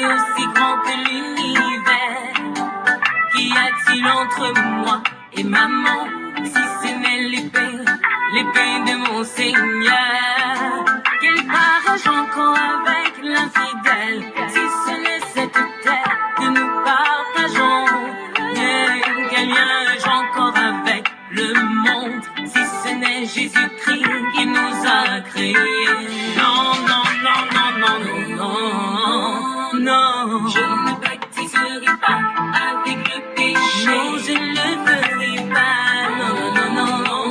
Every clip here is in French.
est aussi grand que l'univers. Qu'y a-t-il entre moi et maman, si ce n'est l'épée, l'épée de mon Seigneur? Quel partage encore avec l'infidèle, si ce n'est cette terre que nous partageons? Quel lien ai-je encore avec le monde, si ce n'est Jésus-Christ qui nous a créés? Non, non, non, non, non, non, non, non. Je ne baptiserai pas avec le péché. Non, je ne le ferai pas. Non, non, non, non,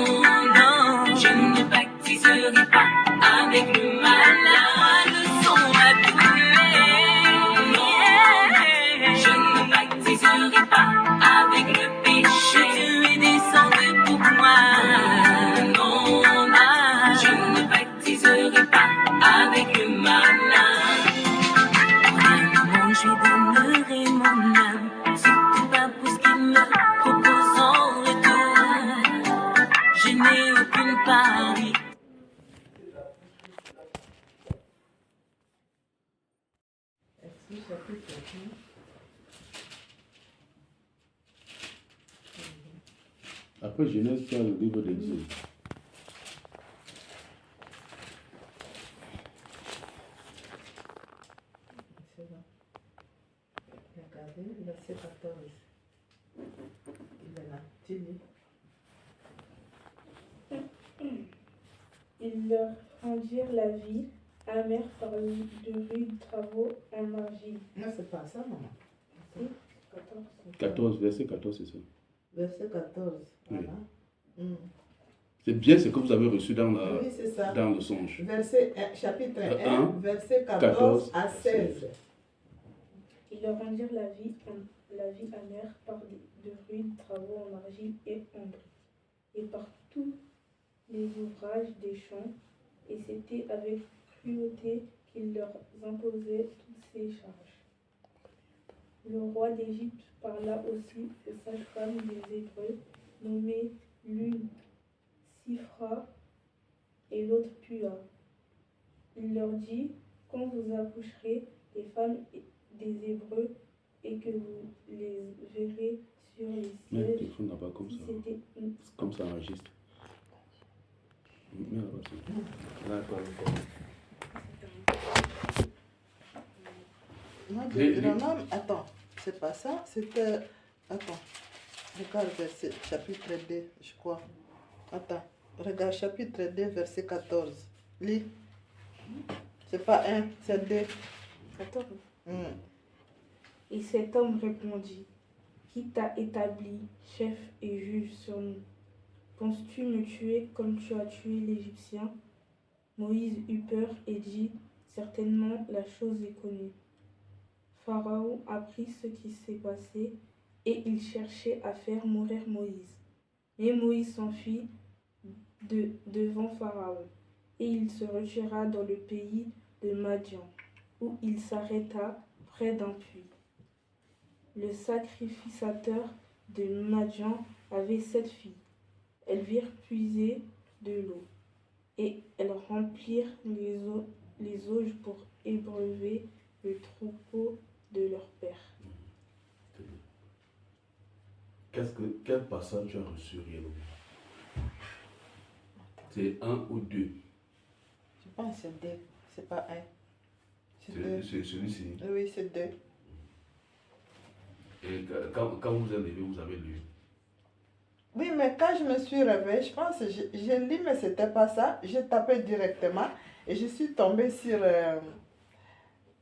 non. Je ne baptiserai pas avec le mal. Le sang va couler. Je ne baptiserai pas avec le péché. Tu es descendu pour moi. Non, non. Je ne baptiserai pas avec le mal. Je donnerai mon âme, surtout pas pour ce qu'il me propose en retour. Je n'ai aucune part. Après Genèse, tu as le livre d'Exode. Regardez, verset 14. Il est là, tu lis. Ils leur rendirent la vie amère par de rudes travaux en argile. Non, c'est pas ça, maman. Si, 14. 14, verset 14, c'est ça. Verset 14, voilà. Mm. C'est bien ce que vous avez reçu dans, Oui, c'est ça. dans le songe. Verset, chapitre 1, 1, verset 14, 14 à 16. Ils leur rendirent la vie amère par de rudes travaux en argile et en briques, et par tous les ouvrages des champs, et c'était avec cruauté qu'ils leur imposaient toutes ces charges. Le roi d'Égypte parla aussi aux sages-femmes des Hébreux, nommées l'une Sifra et l'autre Pua. Il leur dit, quand vous accoucherez les femmes des Hébreux et que vous les verrez sur les Mets le sièges, téléphone là-bas comme ça. c'était une... Comme ça enregistre. Mets là-bas, c'est là, quoi. Moi, Les- Deutéronome, attends, c'est pas ça, c'était. Attends, regarde verset, chapitre 2, je crois. Attends, regarde chapitre 2, verset 14. Lis. C'est pas 1, c'est 2. 14. Mm. Et cet homme répondit, qui t'a établi chef et juge sur nous? Penses-tu me tuer comme tu as tué l'Égyptien? Moïse eut peur et dit, certainement la chose est connue. Pharaon apprit ce qui s'est passé et il cherchait à faire mourir Moïse. Mais Moïse s'enfuit devant Pharaon et il se retira dans le pays de Madian, où il s'arrêta près d'un puits. Le sacrificateur de Madian avait 7 filles. Elles virent puiser de l'eau, et elles remplirent les auges pour ébreuver le troupeau de leur père. Quel passage tu as reçu réellement? C'est 1 ou 2? Je pense que c'est 2, c'est pas 1. C'est 2. C'est celui-ci. Oui, c'est 2. Et quand vous êtes levé, vous avez lu. Oui, mais quand je me suis réveillée, je pense que j'ai lu, mais c'était pas ça. J'ai tapé directement et je suis tombée sur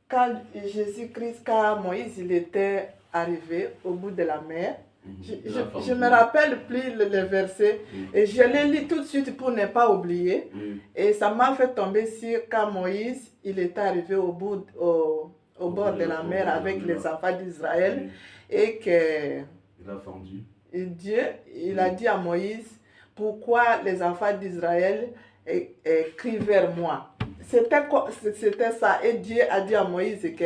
quand Jésus-Christ, quand Moïse il était arrivé au bout de la mer. Je me rappelle plus le verset et je l'ai lu tout de suite pour ne pas oublier. Et ça m'a fait tomber sur quand Moïse il est arrivé au bord de la mer avec les enfants d'Israël et que il a fendu. Dieu il a dit à Moïse, pourquoi les enfants d'Israël crient vers moi? C'était ça. Et Dieu a dit à Moïse que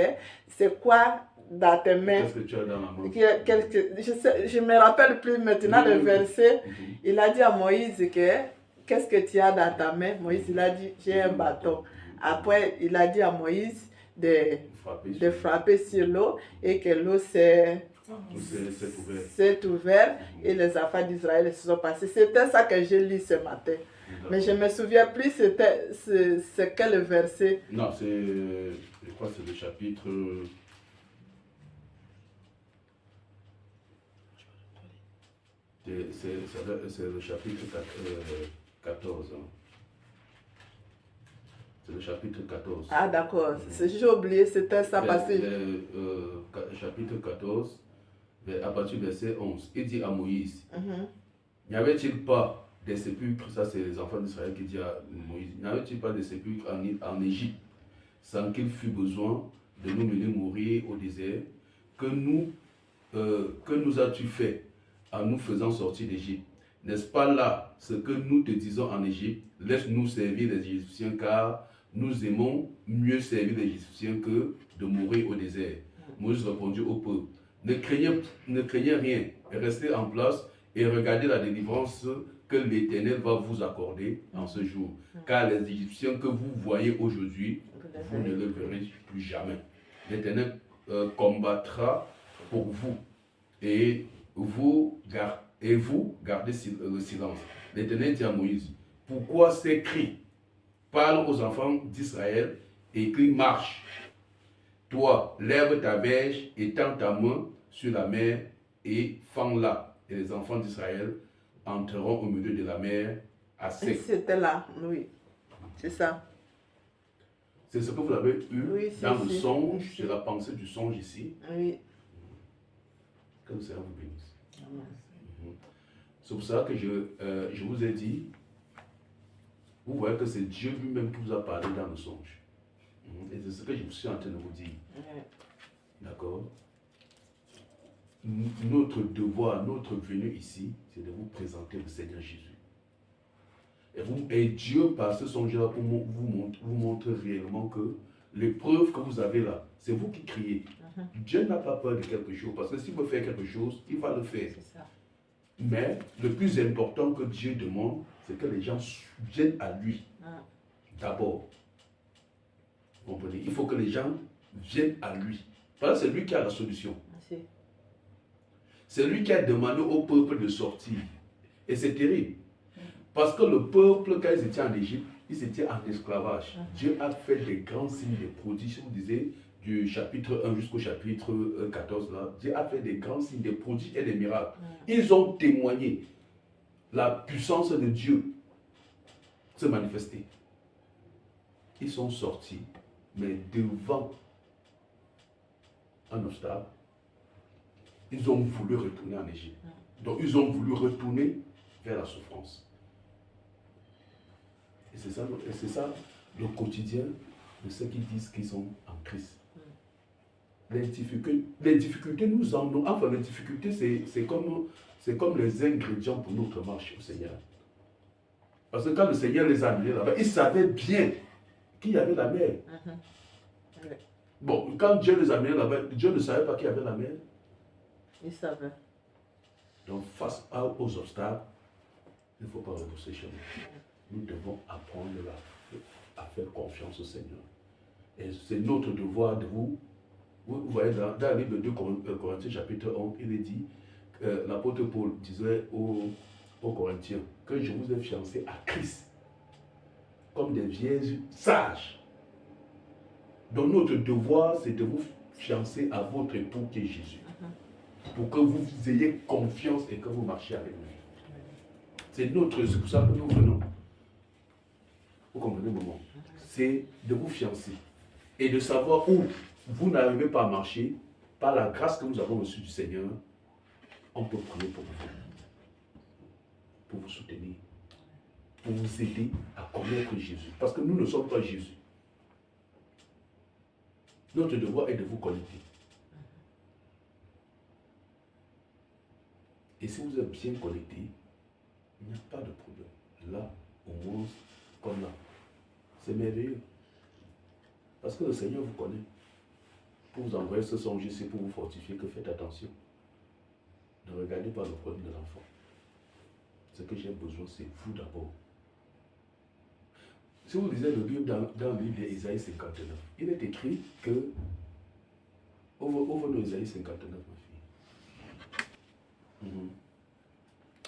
c'est quoi dans tes mains? Qu'est-ce que tu as dans la main? Je ne me rappelle plus maintenant le verset. Il a dit à Moïse que qu'est-ce que tu as dans ta main? Moïse il a dit j'ai un bâton. Après il a dit à Moïse de frapper sur l'eau et que l'eau s'est ouverte et les enfants d'Israël se sont passés. C'était ça que j'ai lu ce matin. Mais je ne me souviens plus c'est quel verset. Non, je crois que c'est le chapitre... C'est le chapitre 14. Hein. C'est le chapitre 14. Ah d'accord, j'ai oublié, c'était ça passé. Chapitre 14, à partir du verset 11, il dit à Moïse, n'y avait-il pas des sépulcres, ça c'est les enfants d'Israël qui disent à Moïse, n'y avait-il pas des sépulcres en Égypte, sans qu'il fût besoin de nous mener mourir au désert, que nous as-tu fait en nous faisant sortir d'Égypte? N'est-ce pas là ce que nous te disons en Égypte? Laisse-nous servir les Égyptiens, car nous aimons mieux servir les Égyptiens que de mourir au désert. Moïse répondit au peuple, ne craignez rien, restez en place et regardez la délivrance que l'Éternel va vous accorder en ce jour. Car les Égyptiens que vous voyez aujourd'hui, vous ne les verrez plus jamais. L'Éternel combattra pour vous et vous gardez le silence. L'Éternel dit à Moïse, pourquoi ces cris? Parle aux enfants d'Israël et qu'ils marchent. Toi, lève ta verge et tends ta main sur la mer et fends-la. Et les enfants d'Israël entreront au milieu de la mer à sec. C'était là, oui. C'est ça. C'est ce que vous avez eu dans le songe, c'est la pensée du songe ici. Oui. Que le Seigneur vous bénisse. C'est pour ça que je vous ai dit, vous voyez que c'est Dieu lui-même qui vous a parlé dans le songe. Et c'est ce que je suis en train de vous dire. D'accord? Notre devoir, notre venue ici, c'est de vous présenter le Seigneur Jésus. Et Dieu, par ce songe-là, vous montre réellement que l'épreuve que vous avez là, c'est vous qui criez. Dieu n'a pas peur de quelque chose, parce que s'il veut faire quelque chose, il va le faire. Mais le plus important que Dieu demande, c'est que les gens viennent à lui. D'abord. Vous comprenez? Il faut que les gens viennent à lui. Parce que c'est lui qui a la solution. C'est lui qui a demandé au peuple de sortir. Et c'est terrible. Parce que le peuple, quand ils étaient en Égypte, ils étaient en esclavage. Dieu a fait des grands signes, des prodiges. Vous disiez, du chapitre 1 jusqu'au chapitre 14, là, Dieu a fait des grands signes, des prodiges et des miracles. Ils ont témoigné la puissance de Dieu se manifester. Ils sont sortis, mais devant un obstacle, ils ont voulu retourner en Égypte. Donc ils ont voulu retourner vers la souffrance. Et c'est ça le quotidien de ceux qui disent qu'ils sont en Christ. Les difficultés nous en ont. Enfin, les difficultés, c'est comme les ingrédients pour notre marche au Seigneur. Parce que quand le Seigneur les a amenés là-bas, il savait bien qu'il y avait la mer. Bon, quand Dieu les a amenés là-bas, Dieu ne savait pas qu'il y avait la mer. Il savait. Donc, face aux obstacles, il ne faut pas repousser chez nous. Nous devons apprendre à faire confiance au Seigneur. Et c'est notre devoir de vous. Vous voyez, dans le livre de 2 Corinthiens, chapitre 11, il est dit, l'apôtre Paul disait aux Corinthiens, que je vous ai fiancés à Christ, comme des vierges sages. Donc notre devoir, c'est de vous fiancer à votre époux qui est Jésus. Pour que vous ayez confiance et que vous marchiez avec lui. C'est pour ça que nous venons. Vous comprenez le moment? C'est de vous fiancer et de savoir où vous n'arrivez pas à marcher, par la grâce que nous avons reçue du Seigneur, on peut prier pour vous soutenir, pour vous aider à connaître Jésus. Parce que nous ne sommes pas Jésus. Notre devoir est de vous connecter. Et si vous êtes bien connecté, il n'y a pas de problème. Là, au moins, comme là. C'est merveilleux. Parce que le Seigneur vous connaît. Pour vous envoyer ce songe ici, pour vous fortifier, que faites attention. Ne regardez pas le problème de l'enfant. Ce que j'ai besoin, c'est vous d'abord. Si vous lisez le livre dans le livre d'Ésaïe 59, il est écrit que, ouvre nous Ésaïe 59, ma fille.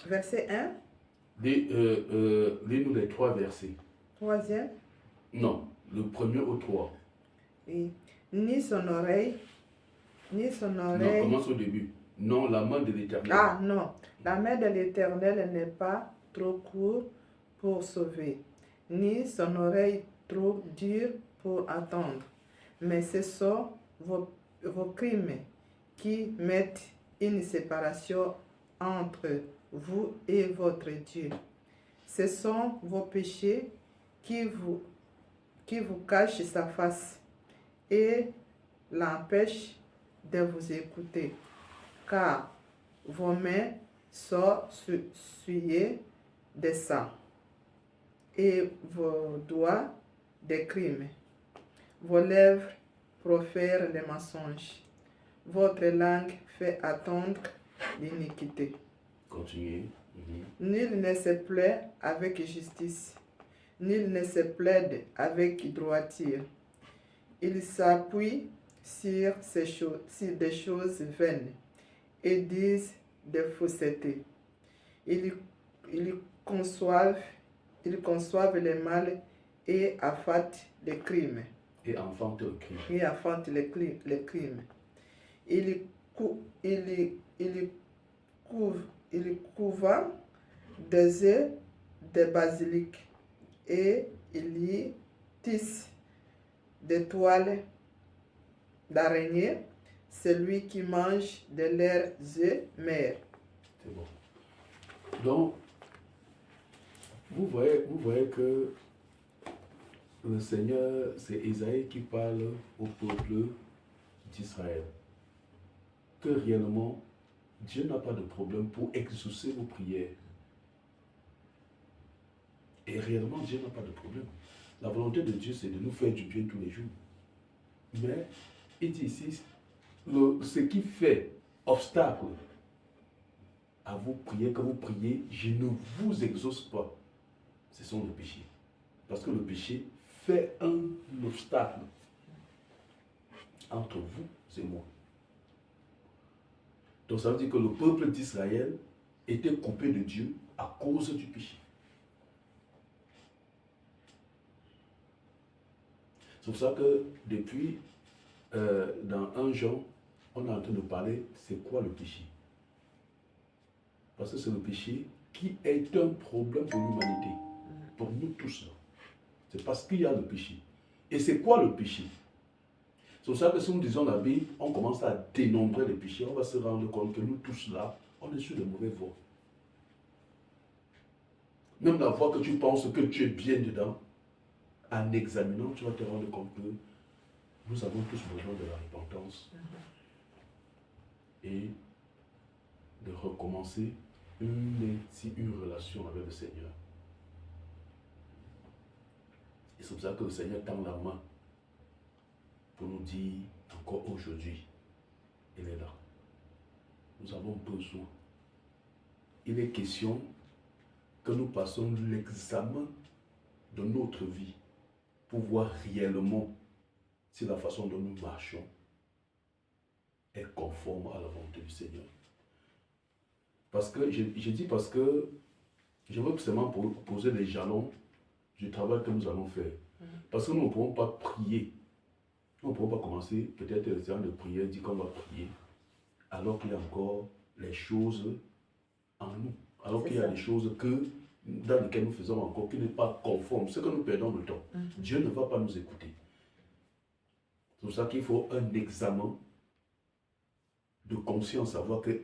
Verset 1, Lis-nous les 3 versets. 3e. Non, le premier au 3. Oui. Ni son oreille. Non, commence au début. Non, la main de l'Éternel. Ah non, la main de l'Éternel n'est pas trop courte pour sauver, ni son oreille trop dure pour attendre. Mais ce sont vos crimes qui mettent une séparation entre vous et votre Dieu. Ce sont vos péchés qui vous cachent sa face et l'empêchent de vous écouter, car vos mains sont souillées de sang et vos doigts des crimes. Vos lèvres profèrent les mensonges. Votre langue fait attendre l'iniquité. Continuez. Nul ne se plaît avec justice. Nul ne se plaide avec droiture. Il s'appuie sur des choses vaines et disent des faussetés. Ils conçoivent le mal et enfantent les crimes. Ils couvent des œufs de basilic et ils y tissent des toiles d'araignée. Celui qui mange de leurs œufs meurt. C'est bon. Donc, vous voyez que le Seigneur, c'est Ésaïe qui parle au peuple d'Israël. Que réellement, Dieu n'a pas de problème pour exaucer vos prières. Et réellement, Dieu n'a pas de problème. La volonté de Dieu, c'est de nous faire du bien tous les jours. Mais, il dit ici, ce qui fait obstacle à vos prières, que vous priez, je ne vous exauce pas. Ce sont les péchés. Parce que le péché fait un obstacle entre vous et moi. Donc ça veut dire que le peuple d'Israël était coupé de Dieu à cause du péché. C'est pour ça que depuis, dans 1 Jean, on est en train de parler, c'est quoi le péché? Parce que c'est le péché qui est un problème pour l'humanité, pour nous tous. C'est parce qu'il y a le péché. Et c'est quoi le péché? C'est pour ça que si nous disons la Bible, on commence à dénombrer les péchés, on va se rendre compte que nous tous là, on est sur de mauvaises voies. Même la voie que tu penses que tu es bien dedans, en examinant, tu vas te rendre compte que nous avons tous besoin de la repentance et de recommencer une relation avec le Seigneur. Et c'est pour ça que le Seigneur tend la main pour nous dire encore aujourd'hui, il est là. Nous avons besoin. Il est question que nous passons l'examen de notre vie pour voir réellement si la façon dont nous marchons est conforme à la volonté du Seigneur. Parce que, je dis parce que je veux seulement poser les jalons du travail que nous allons faire. Parce que nous ne pouvons pas prier. Nous ne pouvons pas commencer peut-être le séance de prière, dire qu'on va prier, alors qu'il y a encore les choses en nous. Alors qu'il y a des choses dans lesquelles nous faisons encore qui n'est pas conforme. C'est que nous perdons le temps. Dieu ne va pas nous écouter. C'est pour ça qu'il faut un examen de conscience, savoir que,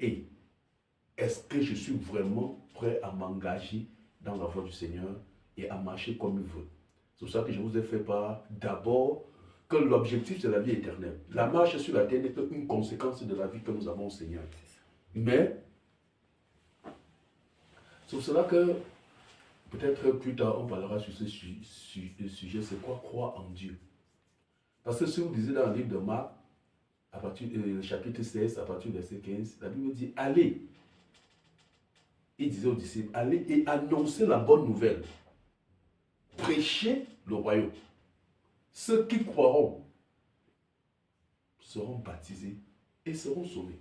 est-ce que je suis vraiment prêt à m'engager dans la voie du Seigneur et à marcher comme il veut? C'est pour ça que je vous ai fait part d'abord que l'objectif c'est la vie éternelle. La marche sur la terre n'est qu'une conséquence de la vie que nous avons au Seigneur. Mais, c'est pour cela que peut-être plus tard on parlera sur ce sujet, c'est quoi croire en Dieu. Parce que si vous lisez dans le livre de Marc, à partir du chapitre 16, à partir du verset 15, la Bible dit, allez. Il disait aux disciples, allez et annoncez la bonne nouvelle. Prêchez le royaume. Ceux qui croiront seront baptisés et seront sauvés.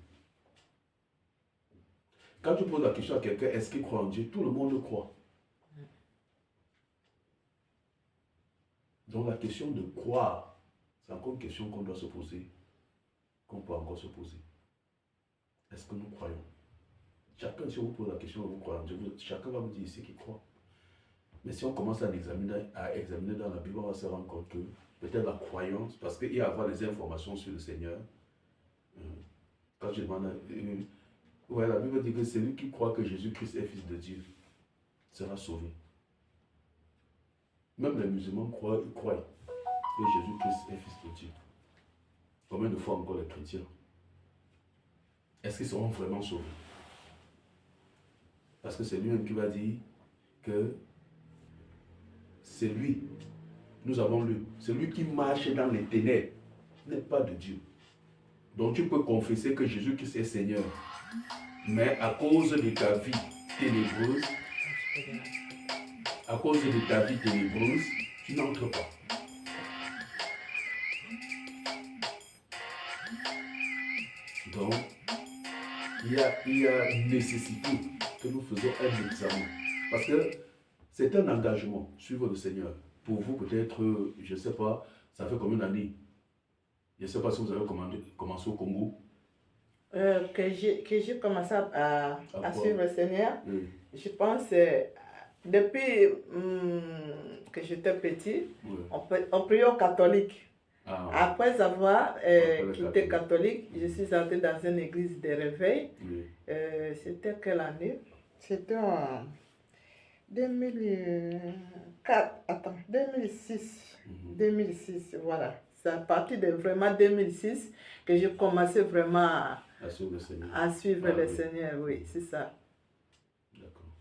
Quand tu poses la question à quelqu'un, est-ce qu'il croit en Dieu? Tout le monde le croit. Donc la question de croire, c'est encore une question qu'on doit se poser, qu'on peut encore se poser. Est-ce que nous croyons? Chacun, si on vous pose la question, vous croyez en Dieu, chacun va vous dire ici qu'il croit. Mais si on commence à examiner dans la Bible, on va se rendre compte que peut-être la croyance, parce qu'il y a à avoir des informations sur le Seigneur. Quand je demande, ouais, la Bible dit que celui qui croit que Jésus-Christ est fils de Dieu sera sauvé. Même les musulmans croient que Jésus-Christ est fils de Dieu. Combien de fois encore les chrétiens? Est-ce qu'ils seront vraiment sauvés? Parce que c'est lui-même qui va dire que c'est lui, nous avons lu, celui qui marche dans les ténèbres n'est pas de Dieu. Donc tu peux confesser que Jésus-Christ est Seigneur, mais à cause de ta vie ténébreuse, tu n'entres pas. Donc, il y a une nécessité que nous faisons un examen. Parce que c'est un engagement, suivre le Seigneur. Pour vous, peut-être, je ne sais pas, ça fait combien d'années? Je ne sais pas si vous avez commencé au Congo. Que j'ai commencé à suivre le Seigneur, Oui. je pense, depuis que j'étais petit, Oui. on priait au catholique. Ah, Après avoir Après quitté catholique, je suis entrée dans une église de réveil. oui. C'était quelle année? C'était en 2004, attends, 2006. 2006, voilà. C'est à partir de vraiment 2006 que j'ai commencé vraiment À suivre le Seigneur. à suivre Ah, le oui. Seigneur, oui, c'est ça. D'accord.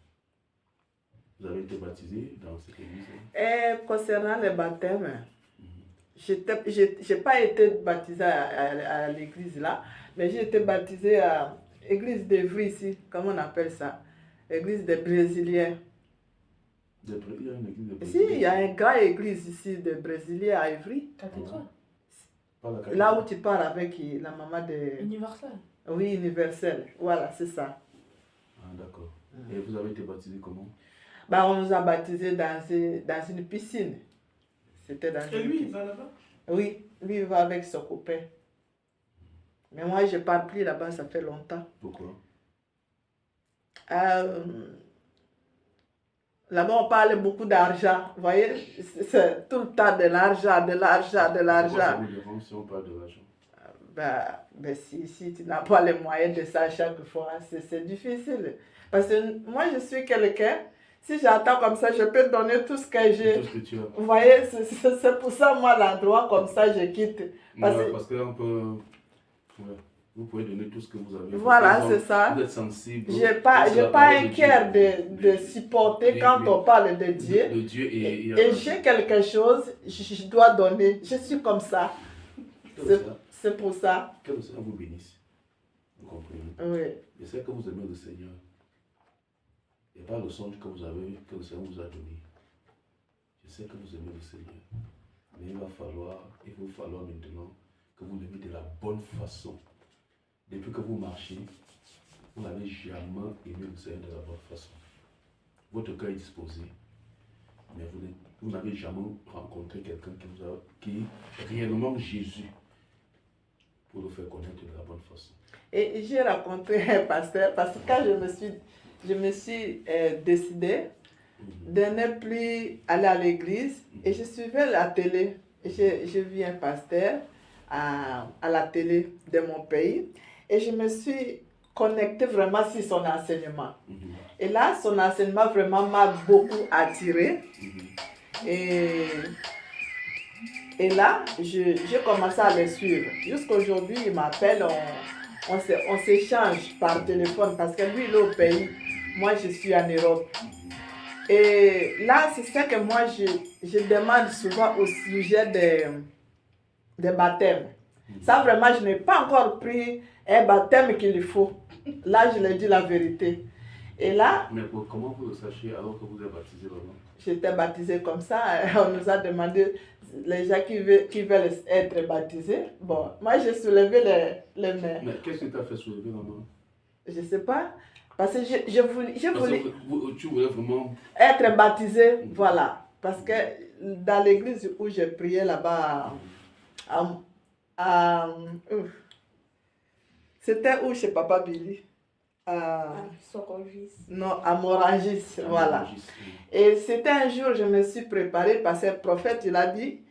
Vous avez été baptisé dans cette église? Et concernant le baptême, j'ai pas été baptisée à l'église là, mais j'ai été baptisée à l'église d'Evry ici, comment on appelle ça? L'église des Brésiliens. Il y a une église de Si, il y a une grande église ici de Brésiliens à Evry. Cathédrale. Pas la cathédrale. Là où tu parles avec la maman de... Universel. Oui, universel. Voilà, c'est ça. Ah, d'accord. Et vous avez été baptisé comment? Bah, on nous a baptisés dans une piscine. C'était dans Et une lui, il piscine. va là-bas? Oui, lui, il va avec son copain. Mais moi, je ne parle plus là-bas, ça fait longtemps. Pourquoi? Là-bas, on parle beaucoup d'argent. Vous voyez, c'est tout le temps de l'argent, de l'argent, de Pourquoi l'argent. ça vous dérange si on parle de l'argent? Ben, si tu n'as pas les moyens de ça chaque fois, c'est difficile. Parce que moi, je suis quelqu'un, si j'attends comme ça, je peux donner tout ce que j'ai. Tout ce que tu as. Vous voyez, c'est pour ça, moi, l'endroit comme ça, je quitte. Parce que- Parce qu'on peut... Ouais. Vous pouvez donner tout ce que vous avez. Voilà, Parce que c'est ça. Vous êtes sensible. Je n'ai pas C'est la un parole de cœur Dieu. de supporter Oui, quand oui. on parle de Dieu. De Dieu et Et j'ai quelque chose, je dois donner. Je suis comme ça. C'est pour ça. Que le Seigneur vous bénisse. Vous comprenez? Oui. Je sais que vous aimez le Seigneur. Et pas le songe que vous avez, que le Seigneur vous a donné. Je sais que vous aimez le Seigneur. Mais il vous falloir maintenant que vous l'aimez de la bonne façon. Depuis que vous marchez, vous n'avez jamais aimé le Seigneur de la bonne façon. Votre cœur est disposé, mais vous n'avez jamais rencontré quelqu'un qui est réellement Jésus pour le faire connaître de la bonne façon. Et j'ai rencontré un pasteur parce que quand je me suis décidée de ne plus aller à l'église et je suivais la télé. J'ai vu un pasteur à la télé de mon pays et je me suis connectée vraiment sur son enseignement. Et là, son enseignement vraiment m'a beaucoup attirée. Et là, j'ai commencé à le suivre. Jusqu'aujourd'hui, il m'appelle, on s'échange par téléphone parce que lui, il est au pays. Moi, je suis en Europe. Et là, c'est ça que moi, je demande souvent au sujet des baptêmes. Ça, vraiment, je n'ai pas encore pris un baptême qu'il faut. Là, je lui dis la vérité. Et là, Mais comment vous le sachiez alors que vous êtes baptisé là-bas? j'étais baptisée comme ça. On nous a demandé, les gens qui veulent être baptisés. Bon, moi j'ai soulevé les mains. Mais qu'est-ce que tu as fait soulever là-bas? Je ne sais pas. Parce que je voulais Tu voulais vraiment être baptisée, voilà. Parce que dans l'église où j'ai prié là-bas, c'était où chez Papa Billy? Non, à Morangis, voilà. Et c'était un jour, je me suis préparée parce que le prophète, il a dit,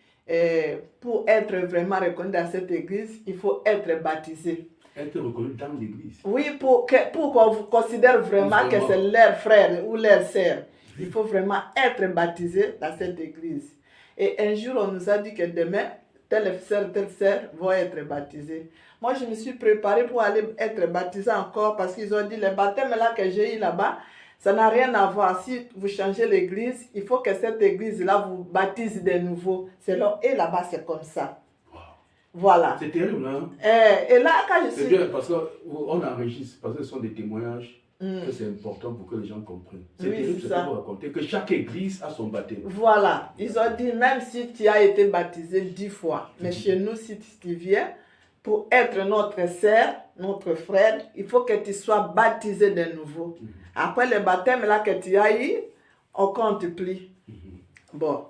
pour être vraiment reconnu dans cette église, il faut être baptisé. Être reconnu dans l'église. Oui, pour qu'on vous considère vraiment que c'est leur frère ou leur sœur. Il faut vraiment être baptisé dans cette église. Et un jour, on nous a dit que demain, telle sœur vont être baptisés. Moi, je me suis préparée pour aller être baptisée encore parce qu'ils ont dit, le baptême là que j'ai eu là-bas, ça n'a rien à voir. Si vous changez l'église, il faut que cette église-là vous baptise de nouveau. Et là-bas, c'est comme ça. Voilà. C'est terrible, hein? Et là, quand je suis... C'est bien parce qu'on enregistre, parce que ce sont des témoignages que c'est important pour que les gens comprennent. C'est terrible, c'est ça. Pour raconter que chaque église a son baptême. Voilà. Ils ont dit, même si tu as été baptisé 10 fois, mais chez nous, si tu viens, pour être notre sœur, notre frère, il faut que tu sois baptisé de nouveau. Après le baptême là que tu as eu, on compte plus. Bon.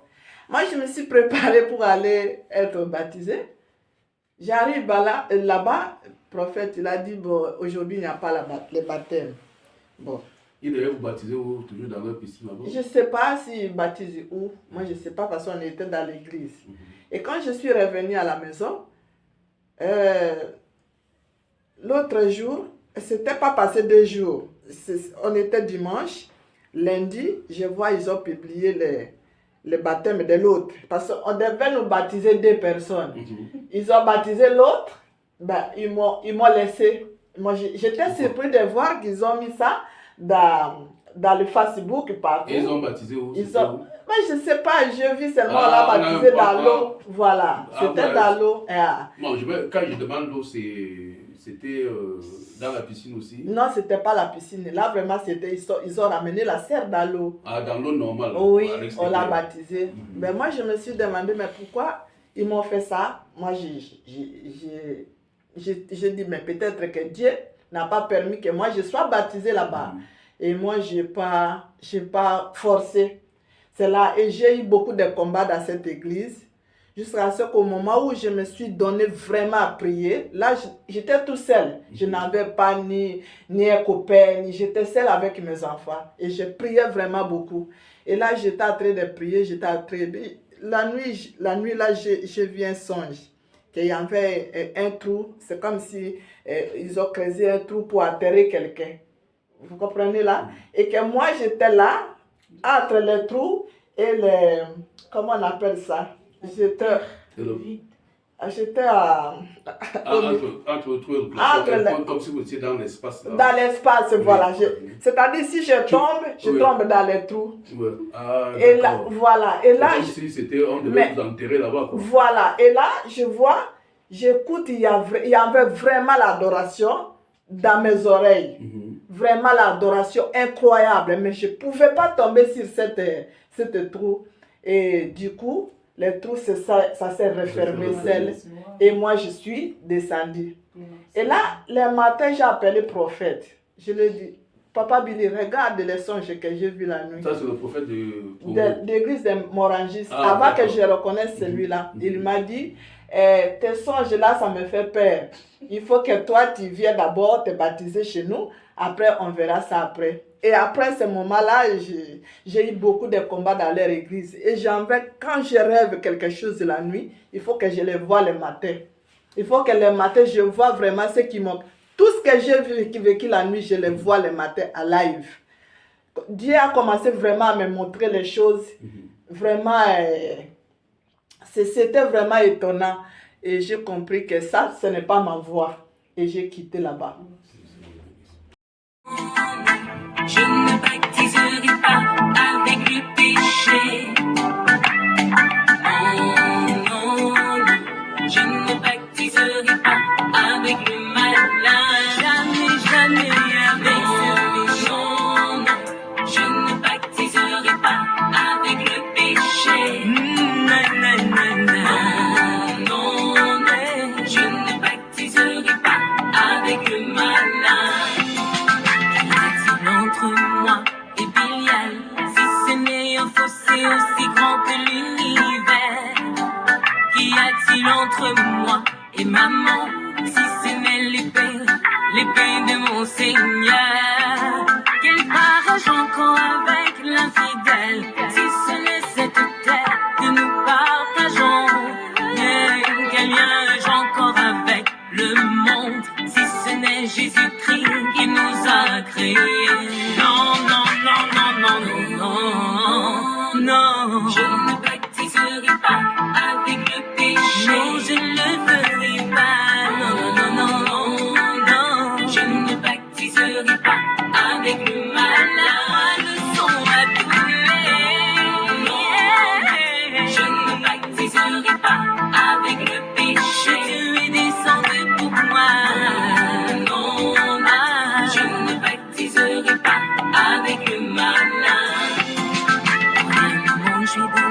Moi, je me suis préparée pour aller être baptisée. J'arrive là-bas, le prophète, il a dit, bon, aujourd'hui, il n'y a pas le baptême. Bon. Il devait vous baptiser où? Toujours dans leur piscine là-bas? Je ne sais pas s'il baptise où. Moi, je ne sais pas parce qu'on était dans l'église. Et quand je suis revenue à la maison, l'autre jour, c'était pas passé 2 jours. On était dimanche. Lundi, je vois, ils ont publié le baptême de l'autre. Parce qu'on devait nous baptiser 2 personnes. Ils ont baptisé l'autre, ben, ils m'ont laissé. Moi, j'étais surpris de voir qu'ils ont mis ça dans le Facebook partout. Et ils ont baptisé où? Mais je ne sais pas, j'ai vu seulement là baptisé dans l'eau. Voilà, c'était dans l'eau. Bon, quand je demande l'eau, c'était dans la piscine aussi? Non, ce n'était pas la piscine. Là, vraiment, ils ont ramené la serre dans l'eau. Ah, dans l'eau normale? Oui, on l'a baptisé. Mais moi, je me suis demandé, mais pourquoi ils m'ont fait ça? Moi, j'ai dit, mais peut-être que Dieu n'a pas permis que moi, je sois baptisé là-bas. Et moi, je n'ai pas forcé. C'est là, et j'ai eu beaucoup de combats dans cette église. Jusqu'à ce qu'au moment où je me suis donné vraiment à prier, là, j'étais tout seul. Je n'avais pas ni un copain, j'étais seule avec mes enfants. Et je priais vraiment beaucoup. Et là, j'étais en train de prier, La nuit là, j'ai vu un songe. Qu'il y avait un trou. C'est comme si ils ont creusé un trou pour enterrer quelqu'un. Vous comprenez là? Et que moi, j'étais là, entre les trous et les... Comment on appelle ça? J'étais entre le trou et le plafond, comme si vous étiez dans l'espace. Dans l'espace, voilà. C'est-à-dire, si je tombe dans les trous. Et là, voilà. Et là, comme si on devait vous enterrer là-bas. Voilà. Et là, je vois, j'écoute, il y avait vraiment l'adoration dans mes oreilles. Vraiment l'adoration incroyable. Mais je ne pouvais pas tomber sur cette trou. Et du coup, le trou, ça s'est refermé seul. Et moi, je suis descendue. Et là, le matin, j'ai appelé le prophète. Je lui ai dit, Papa Billy, regarde les songes que j'ai vus la nuit. Ça, c'est le prophète de l'église de Morangis. Avant que je reconnaisse celui-là, il m'a dit, tes songes là, ça me fait peur. Il faut que toi, tu viennes d'abord te baptiser chez nous. Après, on verra ça après. Et après ce moment-là, j'ai eu beaucoup de combats dans leur église. Et quand je rêve quelque chose la nuit, il faut que je le voie le matin. Il faut que le matin, je vois vraiment ce qui manque. Tout ce que j'ai vécu la nuit, je le vois le matin à live. Dieu a commencé vraiment à me montrer les choses. Vraiment, c'était vraiment étonnant. Et j'ai compris que ça, ce n'est pas ma voix. Et j'ai quitté là-bas. Je ne baptiserai pas avec le péché. Oh non, je ne baptiserai pas avec le malin. Jamais, jamais avec ce péché. a-t-il entre moi et maman, si ce n'est l'épée de mon Seigneur? Quel part ai-je encore avec l'infidèle, si ce n'est cette terre que nous partageons? Quel lien ai-je encore avec le monde, si ce n'est Jésus-Christ qui nous a créés? Non, non, non, non, non, non, non, je ne baptiserai pas avec le péché. Non, je ne le ferai pas. Non, non, non, non, non, je ne baptiserai pas avec le malin, le sang à brûler. Je ne baptiserai pas avec le péché. Tu es descendu pour moi. Non, non, je ne baptiserai pas avec le malin. Pour un moment, je vais